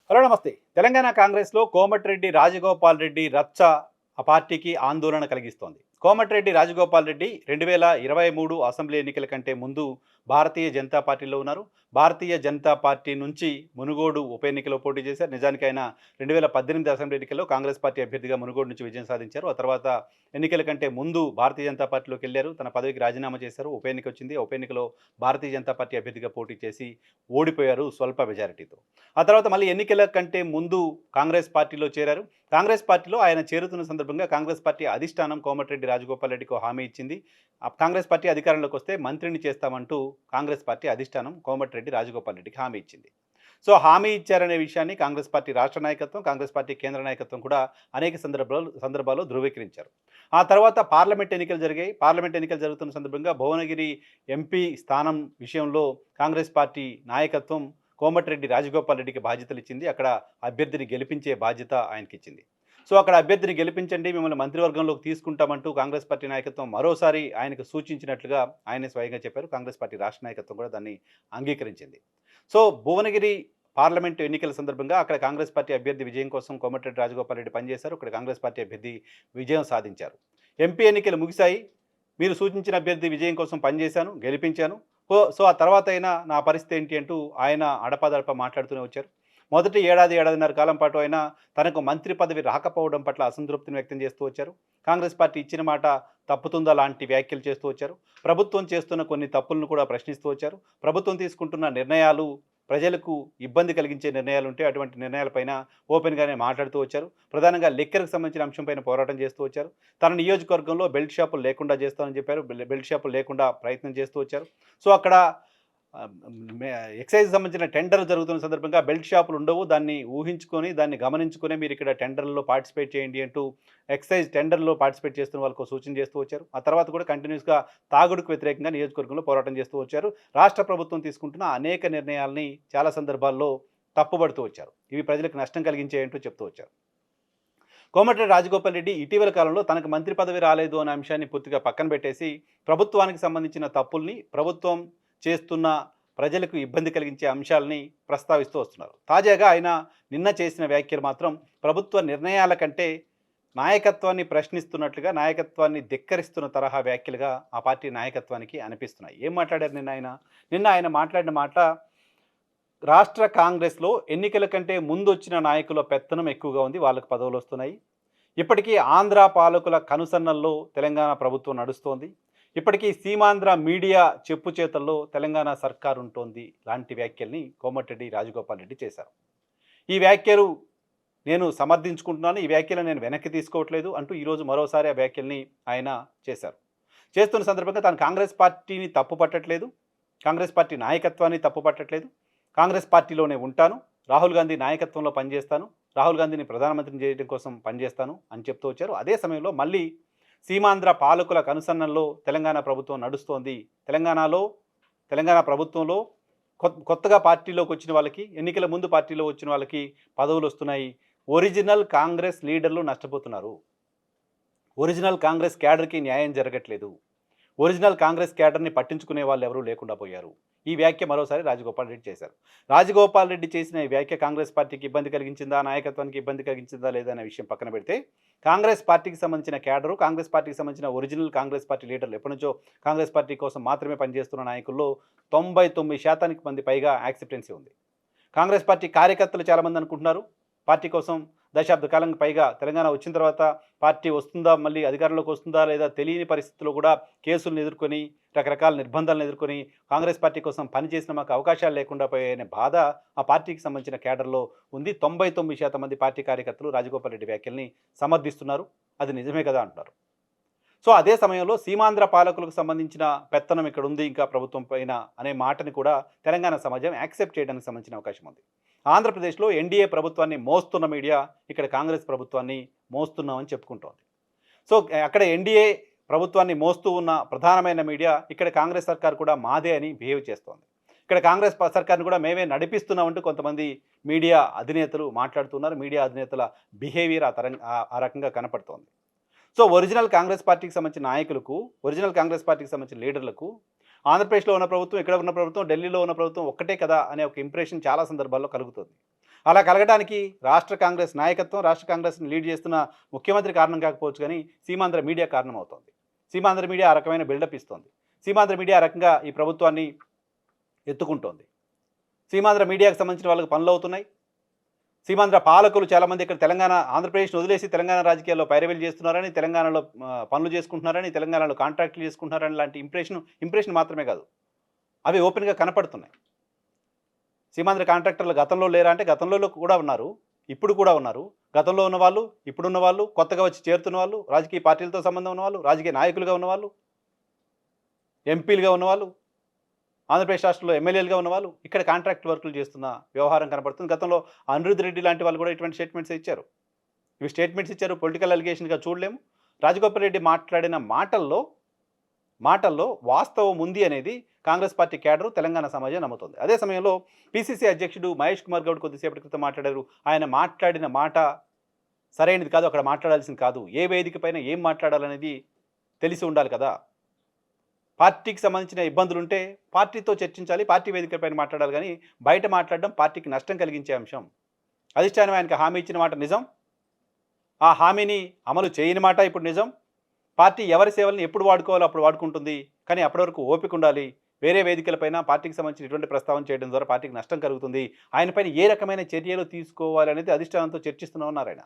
Hello నమస్తే. తెలంగాణ కాంగ్రెస్‌లో కోమటిరెడ్డి రాజగోపాల్ రెడ్డి రచ్చ ఆ పార్టీకి ఆందోళన కలిగిస్తోంది. కోమటిరెడ్డి రాజగోపాల్ రెడ్డి 2023 అసెంబ్లీ ఎన్నికల కంటే ముందు భారతీయ జనతా పార్టీలో ఉన్నారు. భారతీయ జనతా పార్టీ నుంచి మునుగోడు ఉప ఎన్నికలో పోటీ చేశారు. నిజానికి ఆయన 2018 అసెంబ్లీ ఎన్నికల్లో కాంగ్రెస్ పార్టీ అభ్యర్థిగా మునుగోడు నుంచి విజయం సాధించారు. ఆ తర్వాత ఎన్నికల కంటే ముందు భారతీయ జనతా పార్టీలోకెళ్లారు. తన పదవికి రాజీనామా చేశారు. ఉప ఎన్నిక వచ్చింది. ఉప ఎన్నికలో భారతీయ జనతా పార్టీ అభ్యర్థిగా పోటీ చేసి ఓడిపోయారు స్వల్ప మెజారిటీతో. ఆ తర్వాత మళ్ళీ ఎన్నికల కంటే ముందు కాంగ్రెస్ పార్టీలో చేరారు. కాంగ్రెస్ పార్టీలో ఆయన చేరుతున్న సందర్భంగా కాంగ్రెస్ పార్టీ అధిష్టానం కోమటిరెడ్డి రాజగోపాల్ రెడ్డికి ఓ హామీ ఇచ్చింది. కాంగ్రెస్ పార్టీ అధికారంలోకి వస్తే మంత్రిని చేస్తామంటూ కాంగ్రెస్ పార్టీ అధిష్టానం కోమటిరెడ్డి రాజగోపాల్ రెడ్డికి హామీ ఇచ్చింది. సో హామీ ఇచ్చారనే విషయాన్ని కాంగ్రెస్ పార్టీ రాష్ట్ర నాయకత్వం, కాంగ్రెస్ పార్టీ కేంద్ర నాయకత్వం కూడా అనేక సందర్భాల్లో ధృవీకరించారు. ఆ తర్వాత పార్లమెంట్ ఎన్నికలు జరిగాయి. పార్లమెంట్ ఎన్నికలు జరుగుతున్న సందర్భంగా భువనగిరి ఎంపీ స్థానం విషయంలో కాంగ్రెస్ పార్టీ నాయకత్వం కోమటిరెడ్డి రాజగోపాల్ రెడ్డికి బాధ్యతలు ఇచ్చింది. అక్కడ అభ్యర్థిని గెలిపించే బాధ్యత ఆయనకిచ్చింది. సో అక్కడ అభ్యర్థిని గెలిపించండి, మిమ్మల్ని మంత్రివర్గంలోకి తీసుకుంటామంటూ కాంగ్రెస్ పార్టీ నాయకత్వం మరోసారి ఆయనకు సూచించినట్లుగా ఆయనే స్వయంగా చెప్పారు. కాంగ్రెస్ పార్టీ రాష్ట్ర నాయకత్వం కూడా దాన్ని అంగీకరించింది. సో భువనగిరి పార్లమెంటు ఎన్నికల సందర్భంగా అక్కడ కాంగ్రెస్ పార్టీ అభ్యర్థి విజయం కోసం కోమటిరెడ్డి రాజగోపాల్ రెడ్డి పనిచేశారు. ఇక్కడ కాంగ్రెస్ పార్టీ అభ్యర్థి విజయం సాధించారు. ఎంపీ ఎన్నికలు ముగిశాయి. మీరు సూచించిన అభ్యర్థి విజయం కోసం పనిచేశాను, గెలిపించాను. సో ఆ తర్వాత అయినా నా పరిస్థితి ఏంటి అంటూ ఆయన అడపాదడపా మాట్లాడుతూనే వచ్చారు. మొదటి ఏడాది, ఏడాదిన్నర కాలం పాటు ఆయన తనకు మంత్రి పదవి రాకపోవడం పట్ల అసంతృప్తిని వ్యక్తం చేస్తూ వచ్చారు. కాంగ్రెస్ పార్టీ ఇచ్చిన మాట తప్పుతుందా లాంటి వ్యాఖ్యలు చేస్తూ వచ్చారు. ప్రభుత్వం చేస్తున్న కొన్ని తప్పులను కూడా ప్రశ్నిస్తూ వచ్చారు. ప్రభుత్వం తీసుకుంటున్న నిర్ణయాలు ప్రజలకు ఇబ్బంది కలిగించే నిర్ణయాలుంటే అటువంటి నిర్ణయాలపైన ఓపెన్‌గానే మాట్లాడుతూ వచ్చారు. ప్రధానంగా లిక్కర్‌కి సంబంధించిన అంశంపైన పోరాటం చేస్తూ వచ్చారు. తన నియోజకవర్గంలో బెల్ట్ షాపులు లేకుండా చేస్తామని చెప్పారు. బెల్ట్ షాపులు లేకుండా ప్రయత్నం చేస్తూ వచ్చారు. సో అక్కడ ఆహ్, మే ఎక్సైజ్‌కి సంబంధించిన టెండర్‌లు జరుగుతున్న సందర్భంగా బెల్ట్ షాపులు ఉండవు. దాన్ని ఊహించుకొని, దాన్ని గమనించుకునే మీరిక్కడ టెండర్‌లలో పార్టిసిపేట్ చేయండి అంటూ ఎక్సైజ్ టెండర్‌లో పార్టిసిపేట్ చేస్తున్న వాళ్ళకో సూచన చేస్తూ వచ్చారు. ఆ తర్వాత కూడా కంటిన్యూస్‌గా తాగుడుకు వ్యతిరేకంగా నియోజకవర్గంలో పోరాటం చేస్తూ వచ్చారు. రాష్ట్ర ప్రభుత్వం తీసుకుంటున్న అనేక నిర్ణయాల్ని చాలా సందర్భాల్లో తప్పుబడుతూ వచ్చారు. ఇవి ప్రజలకు నష్టం కలిగించాయంటూ చెప్తూ వచ్చారు. కోమటిరెడ్డి రాజగోపాల్ రెడ్డి ఇటీవల కాలంలో తనకు మంత్రి పదవి రాలేదు అనే అంశాన్ని పూర్తిగా పక్కన పెట్టేసి, ప్రభుత్వానికి సంబంధించిన తప్పుల్ని, ప్రభుత్వం చేస్తున్న ప్రజలకు ఇబ్బంది కలిగించే అంశాలని ప్రస్తావిస్తూ వస్తున్నారు. తాజాగా ఆయన నిన్న చేసిన వ్యాఖ్యలు మాత్రం ప్రభుత్వ నిర్ణయాల కంటే నాయకత్వాన్ని ప్రశ్నిస్తున్నట్లుగా, నాయకత్వాన్ని ధిక్కరిస్తున్న తరహా వ్యాఖ్యలుగా ఆ పార్టీ నాయకత్వానికి అనిపిస్తున్నాయి. ఏం మాట్లాడారు నిన్న ఆయన? నిన్న ఆయన మాట్లాడిన మాట, రాష్ట్ర కాంగ్రెస్‌లో ఎన్నికల కంటే ముందొచ్చిన నాయకుల పెత్తనం ఎక్కువగా ఉంది. వాళ్ళకి పదవులొస్తున్నాయి. ఇప్పటికీ ఆంధ్ర పాలకుల కనుసన్నల్లో తెలంగాణ ప్రభుత్వం నడుస్తోంది. ఇప్పటికీ సీమాంధ్ర మీడియా చెప్పు చేతల్లో తెలంగాణ సర్కార్ ఉంటోంది లాంటి వ్యాఖ్యల్ని కోమటిరెడ్డి రాజగోపాల్ రెడ్డి చేశారు. ఈ వ్యాఖ్యలు నేను సమర్థించుకుంటున్నాను. ఈ వ్యాఖ్యలను నేను వెనక్కి తీసుకోవట్లేదు అంటూ ఈరోజు మరోసారి ఆ వ్యాఖ్యల్ని ఆయన చేశారు. చేస్తున్న సందర్భంగా తాను కాంగ్రెస్ పార్టీని తప్పు పట్టట్లేదు. కాంగ్రెస్ పార్టీ నాయకత్వాన్ని తప్పు పట్టట్లేదు. కాంగ్రెస్ పార్టీలోనే ఉంటాను. రాహుల్ గాంధీ నాయకత్వంలో పనిచేస్తాను. రాహుల్ గాంధీని ప్రధానమంత్రిని చేయడం కోసం పనిచేస్తాను అని చెప్తూ వచ్చారు. అదే సమయంలో మళ్ళీ సీమాంధ్ర పాలకుల కనుసన్నల్లో తెలంగాణ ప్రభుత్వం నడుస్తోంది. తెలంగాణ ప్రభుత్వంలో కొత్తగా పార్టీలోకి వచ్చిన వాళ్ళకి, ఎన్నికల ముందు పార్టీలో వచ్చిన వాళ్ళకి పదవులు వస్తున్నాయి. ఒరిజినల్ కాంగ్రెస్ లీడర్లు నష్టపోతున్నారు. ఒరిజినల్ కాంగ్రెస్ క్యాడర్‌కి న్యాయం జరగట్లేదు. ఒరిజినల్ కాంగ్రెస్ క్యాడర్‌ని పట్టించుకునే వాళ్ళు ఎవరూ లేకుండా పోయారు. ఈ వ్యాఖ్య మరోసారి రాజగోపాల్ రెడ్డి చేశారు. రాజగోపాల్ రెడ్డి చేసిన ఈ వ్యాఖ్య కాంగ్రెస్ పార్టీకి ఇబ్బంది కలిగించిందా, నాయకత్వానికి ఇబ్బంది కలిగించిందా లేదా అనే విషయం పక్కన పెడితే, కాంగ్రెస్ పార్టీకి సంబంధించిన క్యాడరు, కాంగ్రెస్ పార్టీకి సంబంధించిన ఒరిజినల్ కాంగ్రెస్ పార్టీ లీడర్లు ఎప్పటినుంచో కాంగ్రెస్ పార్టీ కోసం మాత్రమే పనిచేస్తున్న నాయకుల్లో 99% మంది పైగా యాక్సెప్టెన్సీ ఉంది. కాంగ్రెస్ పార్టీ కార్యకర్తలు చాలామంది అనుకుంటున్నారు, పార్టీ కోసం దశాబ్ద కాలం పైగా తెలంగాణ వచ్చిన తర్వాత పార్టీ వస్తుందా, మళ్ళీ అధికారంలోకి వస్తుందా లేదా తెలియని పరిస్థితుల్లో కూడా కేసులను ఎదుర్కొని, రకరకాల నిర్బంధాలను ఎదుర్కొని కాంగ్రెస్ పార్టీ కోసం పనిచేసిన మాకు అవకాశాలు లేకుండా పోయాయనే బాధ ఆ పార్టీకి సంబంధించిన కేడర్లో ఉంది. 99% మంది పార్టీ కార్యకర్తలు రాజగోపాల్ రెడ్డి వ్యాఖ్యల్ని సమర్థిస్తున్నారు. అది నిజమే కదా అంటున్నారు. సో అదే సమయంలో సీమాంధ్ర పాలకులకు సంబంధించిన పెత్తనం ఇక్కడ ఉంది ఇంకా ప్రభుత్వం పైన అనే మాటని కూడా తెలంగాణ సమాజం యాక్సెప్ట్ చేయడానికి సంబంధించిన అవకాశం ఉంది. ఆంధ్రప్రదేశ్లో ఎన్డీఏ ప్రభుత్వాన్ని మోస్తున్న మీడియా ఇక్కడ కాంగ్రెస్ ప్రభుత్వాన్ని మోస్తున్నామని చెప్పుకుంటోంది. సో అక్కడ ఎన్డీఏ ప్రభుత్వాన్ని మోస్తూ ఉన్న ప్రధానమైన మీడియా ఇక్కడ కాంగ్రెస్ సర్కార్ కూడా మాదే అని బిహేవ్ చేస్తోంది. ఇక్కడ కాంగ్రెస్ సర్కార్ని కూడా మేమే నడిపిస్తున్నామంటూ కొంతమంది మీడియా అధినేతలు మాట్లాడుతున్నారు. మీడియా అధినేతల బిహేవియర్ ఆ రకంగా కనపడుతోంది. సో ఒరిజినల్ కాంగ్రెస్ పార్టీకి సంబంధించిన నాయకులకు, ఒరిజినల్ కాంగ్రెస్ పార్టీకి సంబంధించిన లీడర్లకు ఆంధ్రప్రదేశ్లో ఉన్న ప్రభుత్వం, ఇక్కడ ఉన్న ప్రభుత్వం, ఢిల్లీలో ఉన్న ప్రభుత్వం ఒక్కటే కదా అనే ఒక ఇంప్రెషన్ చాలా సందర్భాల్లో కలుగుతుంది. అలా కలగడానికి రాష్ట్ర కాంగ్రెస్ నాయకత్వం, రాష్ట్ర కాంగ్రెస్‌ని లీడ్ చేస్తున్న ముఖ్యమంత్రి కారణం కాకపోవచ్చు గానీ, సీమాంధ్ర మీడియా కారణమవుతోంది. సీమాంధ్ర మీడియా ఆ రకమైన బిల్డప్ ఇస్తోంది. సీమాంధ్ర మీడియా ఆ రకంగా ఈ ప్రభుత్వాన్ని ఎత్తుకుంటోంది. సీమాంధ్ర మీడియాకు సంబంధించిన వాళ్ళకి పనులవుతున్నాయి. సీమాంధ్ర పాలకులు చాలామంది ఇక్కడ తెలంగాణ, ఆంధ్రప్రదేశ్‌ని వదిలేసి తెలంగాణ రాజకీయాల్లో పైరవీలు చేస్తున్నారని, తెలంగాణలో పనులు చేసుకుంటున్నారని, తెలంగాణలో కాంట్రాక్టులు చేసుకుంటున్నారని లాంటి ఇంప్రెషన్ మాత్రమే కాదు. అవి ఓపెన్‌గా కనపడుతున్నాయి. సీమాంధ్ర కాంట్రాక్టర్లు గతంలో లేరా అంటే గతంలో కూడా ఉన్నారు. ఇప్పుడు కూడా ఉన్నారు. గతంలో ఉన్నవాళ్ళు, ఇప్పుడున్న వాళ్ళు, కొత్తగా వచ్చి చేరుతున్న వాళ్ళు, రాజకీయ పార్టీలతో సంబంధం ఉన్నవాళ్ళు, రాజకీయ నాయకులుగా ఉన్నవాళ్ళు, ఎంపీలుగా ఉన్నవాళ్ళు, ఆంధ్రప్రదేశ్ రాష్ట్రంలో ఎమ్మెల్యేలుగా ఉన్నవాళ్ళు ఇక్కడ కాంట్రాక్ట్ వర్కులు చేస్తున్న వ్యవహారం కనపడుతుంది. గతంలో అనిరుద్ రెడ్డి లాంటి వాళ్ళు కూడా ఇటువంటి స్టేట్మెంట్స్ ఇచ్చారు. ఇవి స్టేట్మెంట్స్ ఇచ్చారు, పొలిటికల్ అలిగేషన్‌గా చూడలేము. రాజగోపాల్ రెడ్డి మాట్లాడిన మాటల్లో వాస్తవం ఉంది అనేది కాంగ్రెస్ పార్టీ క్యాడరు, తెలంగాణ సమాజం నమ్ముతోంది. అదే సమయంలో పీసీసీ అధ్యక్షుడు మహేష్ కుమార్ గౌడ్ కొద్దిసేపటి క్రితం మాట్లాడారు. ఆయన మాట్లాడిన మాట సరైనది కాదు, అక్కడ మాట్లాడాల్సింది కాదు. ఏ వేదిక పైన ఏం మాట్లాడాలనేది తెలిసి ఉండాలి కదా! పార్టీకి సంబంధించిన ఇబ్బందులుంటే పార్టీతో చర్చించాలి, పార్టీ వేదిక పైన మాట్లాడాలి గానీ, బయట మాట్లాడడం పార్టీకి నష్టం కలిగించే అంశం. అధిష్టానం ఆయనకి హామీ ఇచ్చిన మాట నిజం. ఆ హామీని అమలు చేయని మాట ఇప్పుడు నిజం. పార్టీ ఎవరి సేవలను ఎప్పుడు వాడుకోవాలో అప్పుడు వాడుకుంటుంది. కానీ అప్పటి వరకు ఓపిక ఉండాలి. వేరే వేదికలపైన పార్టీకి సంబంధించిన ఇటువంటి ప్రస్తావన చేయడం ద్వారా పార్టీకి నష్టం కలుగుతుంది. ఆయన పైన ఏ రకమైన చర్యలు తీసుకోవాలనేది అధిష్టానంతో చర్చిస్తున్నామన్నారాయన.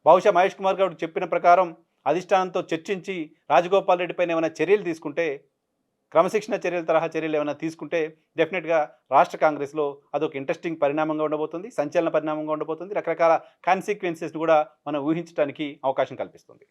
బహుశా మహేష్ కుమార్ గౌడ్ చెప్పిన ప్రకారం అధిష్టానంతో చర్చించి రాజగోపాల్ రెడ్డి పైన ఏమైనా చర్యలు తీసుకుంటే, క్రమశిక్షణ చర్యల తరహా చర్యలు ఏమైనా తీసుకుంటే డెఫినెట్‌గా రాష్ట్ర కాంగ్రెస్‌లో అదొక ఇంట్రెస్టింగ్ పరిణామంగా ఉండబోతుంది. సంచలన పరిణామంగా ఉండబోతుంది. రకరకాల కాన్సిక్వెన్సెస్‌ని కూడా మనం ఊహించడానికి అవకాశం కల్పిస్తుంది.